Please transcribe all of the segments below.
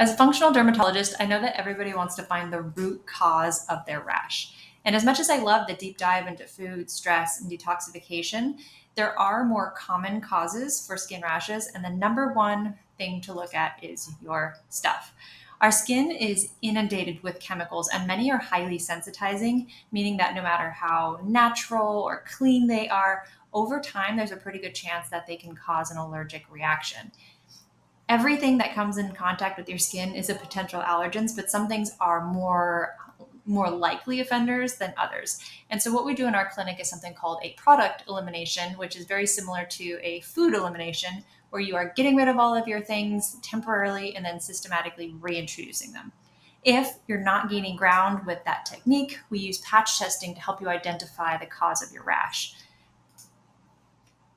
As a functional dermatologist, I know that everybody wants to find the root cause of their rash. And as much as I love the deep dive into food, stress, and detoxification, there are more common causes for skin rashes. And the number one thing to look at is your stuff. Our skin is inundated with chemicals, and many are highly sensitizing, meaning that no matter how natural or clean they are, over time, there's a pretty good chance that they can cause an allergic reaction. Everything that comes in contact with your skin is a potential allergens, but some things are more likely offenders than others. And so what we do in our clinic is something called a product elimination, which is very similar to a food elimination, where you are getting rid of all of your things temporarily and then systematically reintroducing them. If you're not gaining ground with that technique, we use patch testing to help you identify the cause of your rash.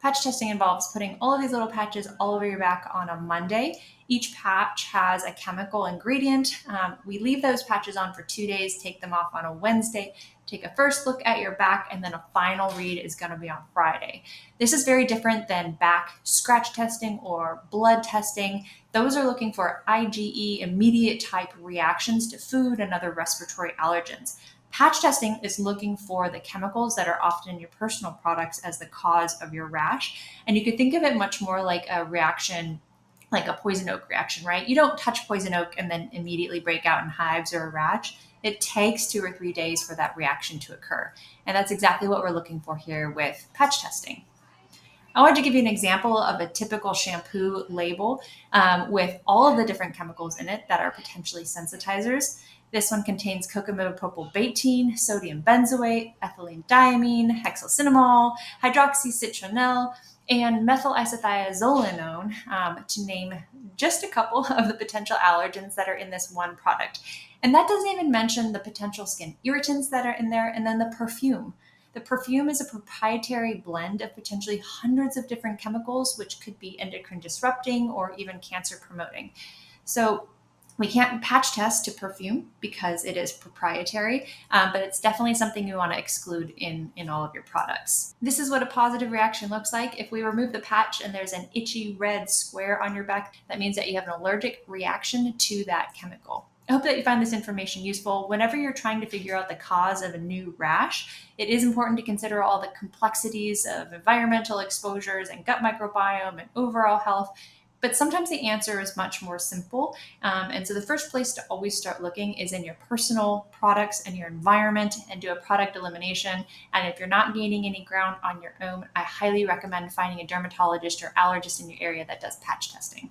Patch testing involves putting all of these little patches all over your back on a Monday. Each patch has a chemical ingredient. We leave those patches on for 2 days, take them off on a Wednesday, take a first look at your back, and then a final read is going to be on Friday. This is very different than back scratch testing or blood testing. Those are looking for IgE, immediate type reactions to food and other respiratory allergens. Patch testing is looking for the chemicals that are often in your personal products as the cause of your rash. And you could think of it much more like a reaction, like a poison oak reaction, right? You don't touch poison oak and then immediately break out in hives or a rash. It takes 2 or 3 days for that reaction to occur. And that's exactly what we're looking for here with patch testing. I wanted to give you an example of a typical shampoo label with all of the different chemicals in it that are potentially sensitizers. This one contains cocamidopropylbetaine, sodium benzoate, ethylene diamine, hexylcinnamol, hydroxycitronel, and methyl isothiazolinone, to name just a couple of the potential allergens that are in this one product. And that doesn't even mention the potential skin irritants that are in there, and then the perfume. The perfume is a proprietary blend of potentially hundreds of different chemicals, which could be endocrine disrupting or even cancer promoting. So we can't patch test to perfume because it is proprietary, but it's definitely something you want to exclude in all of your products. This is what a positive reaction looks like. If we remove the patch and there's an itchy red square on your back, that means that you have an allergic reaction to that chemical. I hope that you find this information useful. Whenever you're trying to figure out the cause of a new rash, it is important to consider all the complexities of environmental exposures and gut microbiome and overall health. But sometimes the answer is much more simple. And so the first place to always start looking is in your personal products and your environment and do a product elimination. And if you're not gaining any ground on your own, I highly recommend finding a dermatologist or allergist in your area that does patch testing.